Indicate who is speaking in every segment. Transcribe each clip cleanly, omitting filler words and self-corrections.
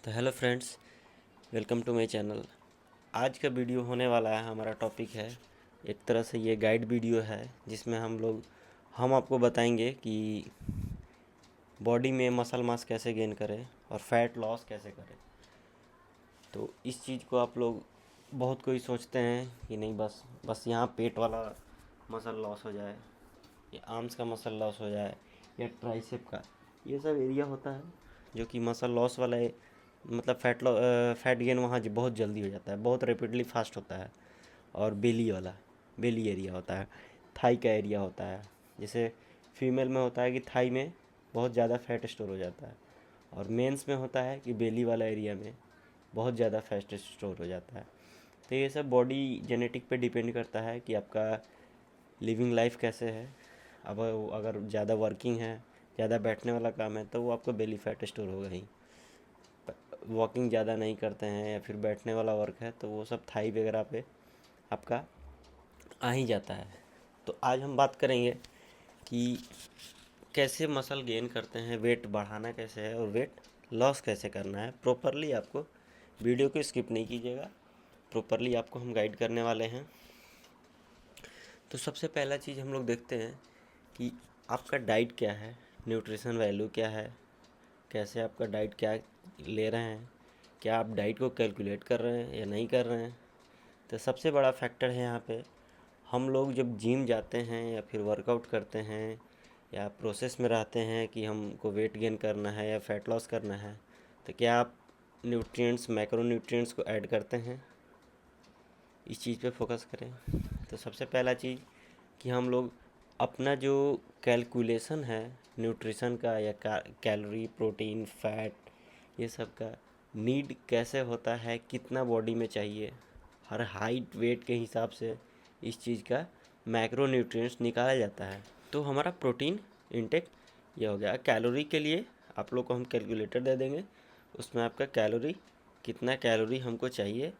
Speaker 1: तो hello friends, welcome to my channel. आज का वीडियो होने वाला है, हमारा टॉपिक है एक तरह से ये गाइड वीडियो है जिसमें हम आपको बताएंगे कि बॉडी में मसल मास कैसे गेन करें और फैट लॉस कैसे करें। तो इस चीज़ को आप लोग बहुत कोई सोचते हैं कि नहीं, बस यहाँ पेट वाला मसल लॉस हो जाए या आर्म्स का मसल लॉस हो जाए या ट्राइसेप का, ये सब एरिया होता है जो कि मसल लॉस वाला है। मतलब फैट गेन वहाँ बहुत जल्दी हो जाता है, बहुत रैपिडली फास्ट होता है। और बेली एरिया होता है, थाई का एरिया होता है। जैसे फीमेल में होता है कि थाई में बहुत ज़्यादा फैट स्टोर हो जाता है, और मेंस में होता है कि बेली वाला एरिया में बहुत ज़्यादा फैट स्टोर हो जाता है। तो ये सब बॉडी जेनेटिक पे डिपेंड करता है कि आपका लिविंग लाइफ कैसे है। अब अगर ज़्यादा वर्किंग है, ज़्यादा बैठने वाला काम है, तो वो आपको बेली फैट स्टोर होगा ही। वॉकिंग ज़्यादा नहीं करते हैं या फिर बैठने वाला वर्क है, तो वो सब थाई वगैरह पे आपका आ ही जाता है। तो आज हम बात करेंगे कि कैसे मसल गेन करते हैं, वेट बढ़ाना कैसे है और वेट लॉस कैसे करना है। प्रॉपरली आपको वीडियो को स्किप नहीं कीजिएगा, प्रॉपरली आपको हम गाइड करने वाले हैं। तो सबसे पहला चीज़ हम लोग देखते हैं कि आपका डाइट क्या है, न्यूट्रिशन वैल्यू क्या है, कैसे आपका डाइट क्या ले रहे हैं, क्या आप डाइट को कैलकुलेट कर रहे हैं या नहीं कर रहे हैं। तो सबसे बड़ा फैक्टर है यहाँ पे, हम लोग जब जिम जाते हैं या फिर वर्कआउट करते हैं या प्रोसेस में रहते हैं कि हमको वेट गेन करना है या फैट लॉस करना है, तो क्या आप न्यूट्रिएंट्स, मैक्रो न्यूट्रिएंट्स को ऐड करते हैं। इस चीज़ पे फोकस करें। तो सबसे पहला चीज़ कि हम लोग अपना जो कैलकुलेशन है न्यूट्रिशन का या कैलोरी, प्रोटीन, फैट, ये सब का नीड कैसे होता है, कितना बॉडी में चाहिए, हर हाइट वेट के हिसाब से इस चीज़ का मैक्रो न्यूट्रिएंट्स निकाला जाता है। तो हमारा प्रोटीन इंटेक ये हो गया। कैलोरी के लिए आप लोग को हम कैलकुलेटर दे देंगे, उसमें आपका कैलोरी, कितना कैलोरी हमको चाहिए।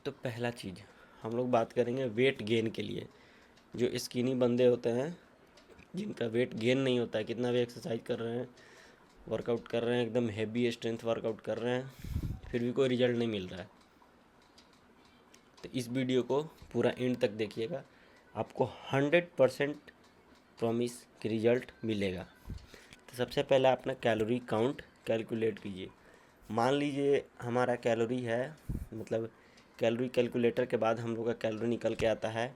Speaker 1: तो पहला चीज़ हम लोग बात करेंगे वेट गेन के लिए। जो स्किनी बंदे होते हैं, जिनका वेट गेन नहीं होता है, कितना भी एक्सरसाइज कर रहे हैं, वर्कआउट कर रहे हैं, एकदम हैवी स्ट्रेंथ वर्कआउट कर रहे हैं, फिर भी कोई रिजल्ट नहीं मिल रहा है, तो इस वीडियो को पूरा एंड तक देखिएगा, आपको 100% प्रॉमिस कि रिजल्ट मिलेगा। तो सबसे पहले अपना कैलोरी काउंट कैलकुलेट कीजिए। मान लीजिए हमारा कैलोरी है, मतलब कैलोरी कैलकुलेटर के बाद हम लोग का कैलोरी निकल के आता है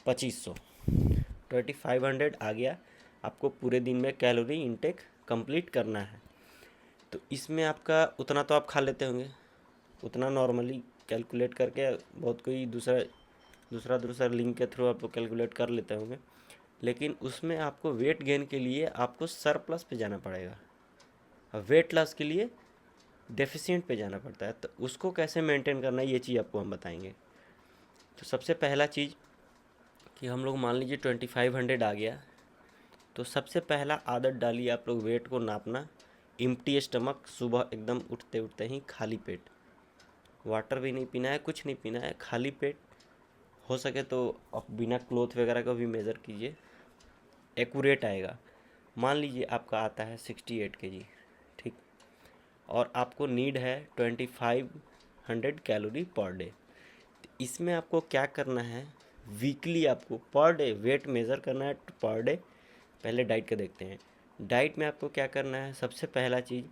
Speaker 1: 2500, 2500 आ गया। आपको पूरे दिन में कैलोरी इंटेक कंप्लीट करना है। तो इसमें आपका उतना तो आप खा लेते होंगे, उतना नॉर्मली कैलकुलेट करके बहुत कोई दूसरा लिंक के थ्रू आप लोग कैलकुलेट कर लेते होंगे। लेकिन उसमें आपको वेट गेन के लिए आपको सरप्लस पे जाना पड़ेगा, और वेट लॉस के लिए डेफिशिएंट पे जाना पड़ता है। तो उसको कैसे मेंटेन करना है, ये चीज़ आपको हम बताएंगे। तो सबसे पहला चीज़ कि हम लोग मान लीजिए 2500 आ गया, तो सबसे पहला आदत डालिए आप लोग वेट को नापना। एम्प्टी स्टमक, सुबह एकदम उठते उठते ही खाली पेट, वाटर भी नहीं पीना है, कुछ नहीं पीना है, खाली पेट। हो सके तो आप बिना क्लोथ वगैरह का भी मेज़र कीजिए, एक्यूरेट आएगा। मान लीजिए आपका आता है 68 kg, ठीक, और आपको नीड है 2500 कैलोरी पर डे। इसमें आपको क्या करना है, वीकली आपको पर डे वेट मेज़र करना है पर डे। पहले डाइट का देखते हैं। डाइट में आपको क्या करना है, सबसे पहला चीज़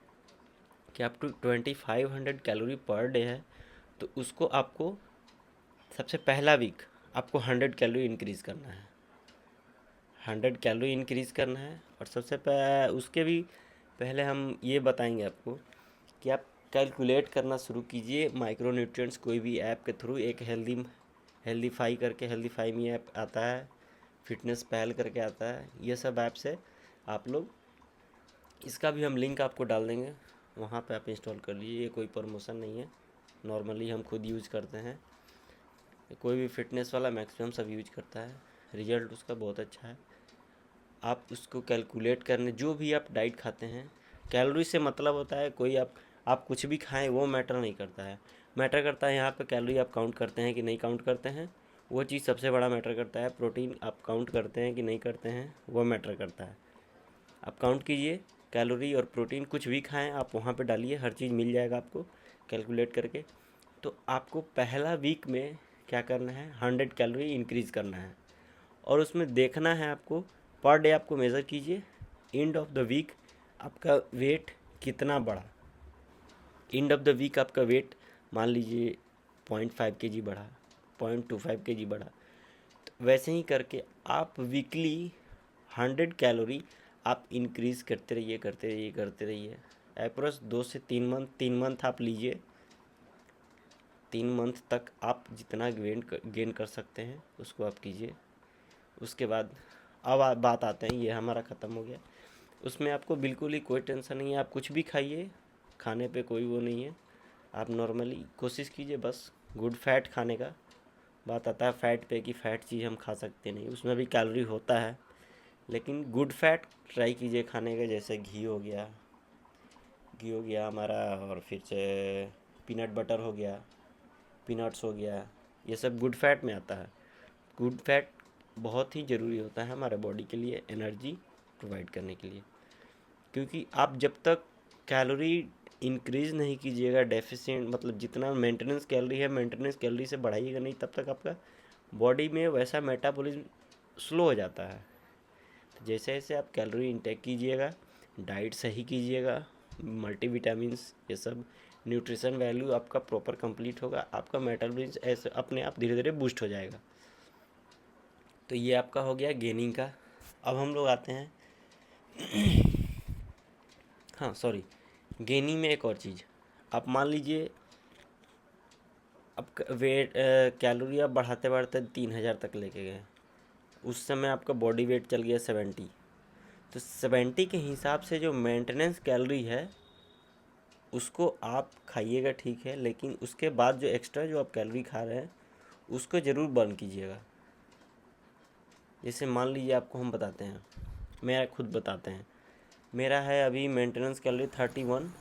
Speaker 1: कि आप 2500 कैलोरी पर डे है, तो उसको आपको सबसे पहला वीक आपको 100 कैलोरी इंक्रीज़ करना है, 100 कैलोरी इंक्रीज़ करना है। और उसके भी पहले हम ये बताएंगे आपको कि आप कैलकुलेट करना शुरू कीजिए माइक्रो न्यूट्रिएंट्स कोई भी ऐप के थ्रू। एक हेल्दीफाई करके, हेल्दीफाई में ऐप आता है, फिटनेस पहल करके आता है, ये सब ऐप से आप लोग, इसका भी हम लिंक आपको डाल देंगे, वहाँ पे आप इंस्टॉल कर लीजिए। ये कोई प्रमोशन नहीं है, नॉर्मली हम खुद यूज़ करते हैं। कोई भी फिटनेस वाला मैक्सिमम सब यूज करता है, रिजल्ट उसका बहुत अच्छा है। आप उसको कैलकुलेट करने, जो भी आप डाइट खाते हैं, कैलोरी से मतलब होता है कोई आप कुछ भी खाएं वो मैटर नहीं करता है। मैटर करता है यहाँ पे कैलोरी आप काउंट करते हैं कि नहीं काउंट करते हैं, वो चीज़ सबसे बड़ा मैटर करता है। प्रोटीन आप काउंट करते हैं कि नहीं करते हैं, वो मैटर करता है। आप काउंट कीजिए, कैलोरी और प्रोटीन कुछ भी खाएं आप वहाँ पे डालिए, हर चीज़ मिल जाएगा आपको कैलकुलेट करके। तो आपको पहला वीक में क्या करना है, 100 कैलोरी इंक्रीज़ करना है और उसमें देखना है आपको, पर डे आपको मेज़र कीजिए, एंड ऑफ द वीक आपका वेट कितना बढ़ा। एंड ऑफ द वीक आपका वेट मान लीजिए 0.5 kg बढ़ा, 0.25 kg बढ़ा, तो वैसे ही करके आप वीकली 100 कैलोरी आप इंक्रीज़ करते रहिए करते रहिए करते रहिए। अप्रोक्स 2 से 3 मंथ आप लीजिए। 3 मंथ तक आप जितना गेन कर सकते हैं उसको आप कीजिए। उसके बाद अब बात आते हैं, ये हमारा ख़त्म हो गया। उसमें आपको बिल्कुल ही कोई टेंशन नहीं है, आप कुछ भी खाइए, खाने पे कोई वो नहीं है। आप नॉर्मली कोशिश कीजिए बस गुड फैट खाने का। बात आता है फैट पे कि फ़ैट चीज़ हम खा सकते नहीं, उसमें भी कैलोरी होता है, लेकिन गुड फैट ट्राई कीजिए खाने का। जैसे घी हो गया हमारा, और फिर से पीनट बटर हो गया, पीनट्स हो गया, ये सब गुड फैट में आता है। गुड फैट बहुत ही ज़रूरी होता है हमारे बॉडी के लिए, एनर्जी प्रोवाइड करने के लिए। क्योंकि आप जब तक कैलोरी इंक्रीज़ नहीं कीजिएगा, डेफिशिएंट मतलब जितना मेंटेनेंस कैलोरी है मेंटेनेंस कैलोरी से बढ़ाइएगा नहीं, तब तक आपका बॉडी में वैसा मेटाबॉलिज्म स्लो हो जाता है। तो जैसे जैसे आप कैलोरी इंटेक कीजिएगा, डाइट सही कीजिएगा, मल्टीविटामिन्स ये सब न्यूट्रिशन वैल्यू आपका प्रॉपर कंप्लीट होगा, आपका मेटाबॉलिज्म ऐसे अपने आप धीरे धीरे बूस्ट हो जाएगा। तो ये आपका हो गया गेनिंग का। अब हम लोग आते हैं हाँ सॉरी, गेनिंग में एक और चीज़। आप मान लीजिए अब वेट कैलोरी आप बढ़ाते बढ़ाते 3000 तक लेके गए, उस समय आपका बॉडी वेट चल गया 70। तो 70 के हिसाब से जो मेंटेनेंस कैलोरी है उसको आप खाइएगा, ठीक है, लेकिन उसके बाद जो एक्स्ट्रा जो आप कैलोरी खा रहे हैं उसको ज़रूर बर्न कीजिएगा। जैसे मान लीजिए आपको हम बताते हैं, मेरा खुद बताते हैं, मेरा है अभी मेंटेनेंस कैलोरी 31,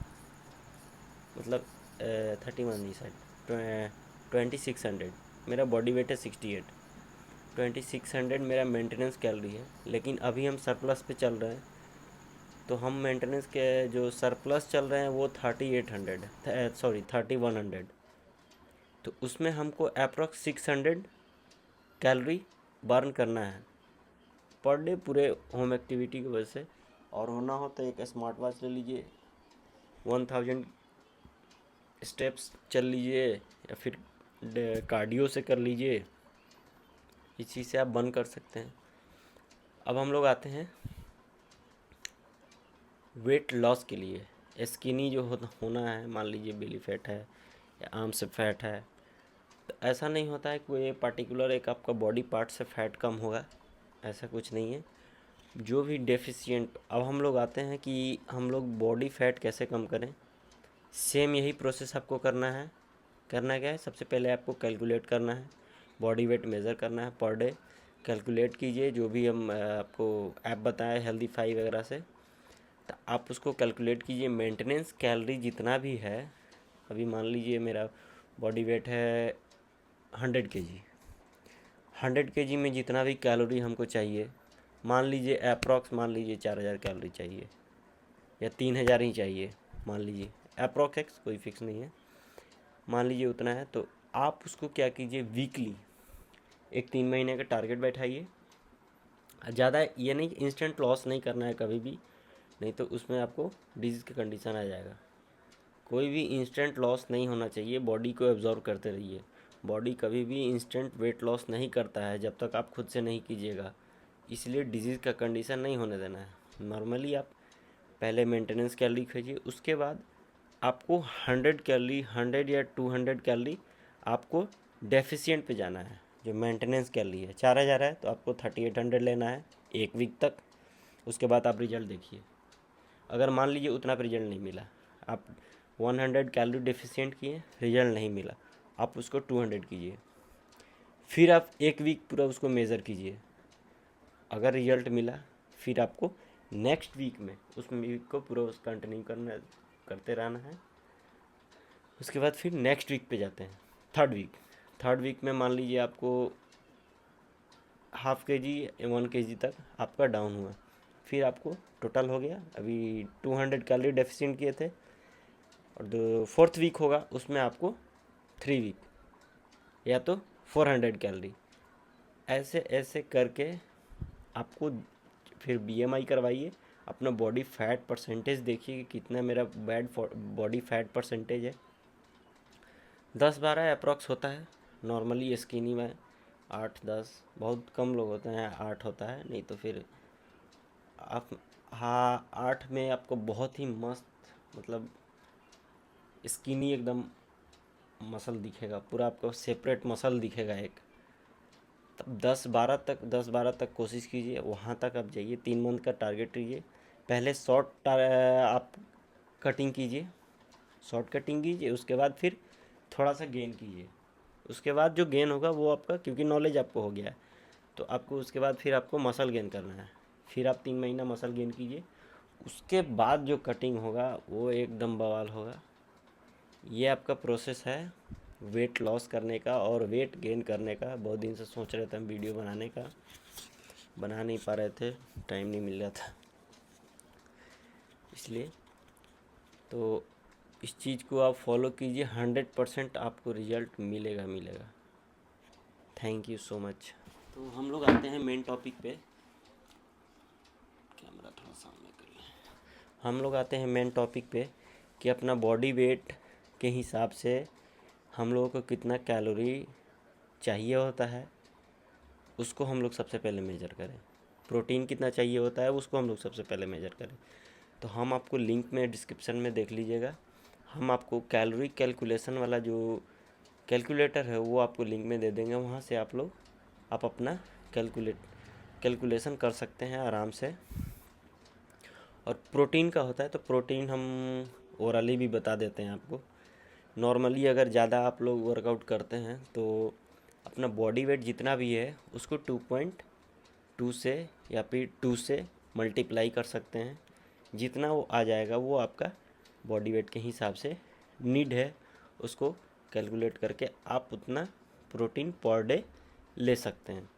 Speaker 1: मतलब 31 नहीं साइड 2600। मेरा बॉडी वेट है 68, 2600 मेरा मेंटेनेंस कैलोरी है। लेकिन अभी हम सरप्लस पे चल रहे हैं, तो हम मेंटेनेंस के जो सरप्लस चल रहे हैं वो 3800 सॉरी 3100। तो उसमें हमको अप्रॉक्स 600 कैलोरी बर्न करना है पर डे पूरे होम एक्टिविटी की वजह से। और होना हो तो एक स्मार्ट वॉच ले लीजिए, 1000 स्टेप्स चल लीजिए, या फिर कार्डियो से कर लीजिए, इसी से आप बर्न कर सकते हैं। अब हम लोग आते हैं वेट लॉस के लिए। स्किनी जो होना है, मान लीजिए बेली फैट है या आर्म से फैट है, तो ऐसा नहीं होता है कोई पर्टिकुलर एक आपका बॉडी पार्ट से फैट कम होगा, ऐसा कुछ नहीं है। जो भी डेफिशिएंट, अब हम लोग आते हैं कि हम लोग बॉडी फैट कैसे कम करें। सेम यही प्रोसेस आपको करना है। करना क्या है, सबसे पहले आपको कैलकुलेट करना है, बॉडी वेट मेज़र करना है पर डे। कैलकुलेट कीजिए जो भी हम आपको ऐप बताए हेल्दीफाई वगैरह से, तो आप उसको कैलकुलेट कीजिए। मेंटेनेंस कैलोरी जितना भी है, अभी मान लीजिए मेरा बॉडी वेट है 100 kg, 100 kg में जितना भी कैलोरी हमको चाहिए, मान लीजिए अप्रॉक्स मान लीजिए 4000 कैलोरी चाहिए या 3000 ही चाहिए, मान लीजिए अप्रॉक्स, कोई फिक्स नहीं है, मान लीजिए उतना है। तो आप उसको क्या कीजिए, वीकली एक 3 महीने का टारगेट बैठाइए। ज़्यादा ये नहीं, इंस्टेंट लॉस नहीं करना है कभी भी, नहीं तो उसमें आपको डिजीज़ का कंडीशन आ जाएगा। कोई भी इंस्टेंट लॉस नहीं होना चाहिए, बॉडी को एब्जॉर्व करते रहिए। बॉडी कभी भी इंस्टेंट वेट लॉस नहीं करता है जब तक आप खुद से नहीं कीजिएगा, इसलिए डिजीज़ का कंडीशन नहीं होने देना है। नॉर्मली आप पहले मेंटेनेंस कैलोरी खाइए, उसके बाद आपको 100 कैलोरी 100 या 200 कैलोरी आपको डेफिशिएंट पे जाना है। जो मेंटेनेंस कैलोरी है 4000 है, तो आपको 3800 लेना है एक वीक तक। उसके बाद आप रिजल्ट देखिए। अगर मान लीजिए उतना पर रिजल्ट नहीं मिला, आप 100 कैलोरी डेफिशिएंट किए, रिजल्ट नहीं मिला, आप उसको 200 कीजिए, फिर आप एक वीक पूरा उसको मेज़र कीजिए। अगर रिजल्ट मिला, फिर आपको नेक्स्ट वीक में उस वीक को पूरा उस कंटिन्यू करते रहना है। उसके बाद फिर नेक्स्ट वीक पे जाते हैं, थर्ड वीक में मान लीजिए आपको ½ kg 1 kg तक आपका डाउन हुआ, फिर आपको टोटल हो गया, अभी 200 कैलोरी डेफिशिएंट किए थे, और जो 4th वीक होगा उसमें आपको 3 वीक या तो 400 कैलोरी, ऐसे ऐसे करके आपको फिर BMI करवाइए, अपना बॉडी फैट परसेंटेज देखिए कि कितना मेरा बॉडी फैट परसेंटेज है। 10-12 अप्रॉक्स होता है नॉर्मली स्किनी में, 8-10 बहुत कम लोग होते हैं, 8 होता है, नहीं तो फिर आप, हाँ 8 में आपको बहुत ही मस्त, मतलब स्किनी एकदम मसल दिखेगा, पूरा आपको सेपरेट मसल दिखेगा एक। तब 10-12 तक कोशिश कीजिए, वहाँ तक आप जाइए, 3 मंथ का टारगेट लीजिए। पहले आप कटिंग कीजिए, शॉर्ट कटिंग कीजिए, उसके बाद फिर थोड़ा सा गेन कीजिए। उसके बाद जो गेन होगा वो आपका, क्योंकि नॉलेज आपको हो गया है, तो आपको उसके बाद फिर आपको मसल गेन करना है। फिर आप 3 महीना मसल गेन कीजिए, उसके बाद जो कटिंग होगा वो एकदम बवाल होगा। ये आपका प्रोसेस है वेट लॉस करने का और वेट गेन करने का। बहुत दिन से सोच रहे थे हम वीडियो बनाने का, बना नहीं पा रहे थे, टाइम नहीं मिल रहा था, इसलिए तो इस चीज़ को आप फॉलो कीजिए, 100% आपको रिजल्ट मिलेगा। Thank you so much. तो हम लोग आते हैं मेन टॉपिक पे, कैमरा थोड़ा सामने कर लें। हम लोग आते हैं मेन टॉपिक पे कि अपना बॉडी वेट के हिसाब से हम लोगों को कितना कैलोरी चाहिए होता है, उसको हम लोग सबसे पहले मेजर करें। प्रोटीन कितना चाहिए होता है उसको हम लोग सबसे पहले मेजर करें। तो हम आपको लिंक में डिस्क्रिप्शन में देख लीजिएगा, हम आपको कैलोरी कैलकुलेशन वाला जो कैलकुलेटर है वो आपको लिंक में दे देंगे, वहाँ से आप अपना कैलकुलेशन कर सकते हैं आराम से। और प्रोटीन का होता है तो प्रोटीन हम ओरली भी बता देते हैं आपको। नॉर्मली अगर ज़्यादा आप लोग वर्कआउट करते हैं तो अपना बॉडी वेट जितना भी है उसको 2.2 से या फिर 2 से मल्टीप्लाई कर सकते हैं। जितना वो आ जाएगा वो आपका बॉडी वेट के हिसाब से नीड है, उसको कैलकुलेट करके आप उतना प्रोटीन पर डे ले सकते हैं।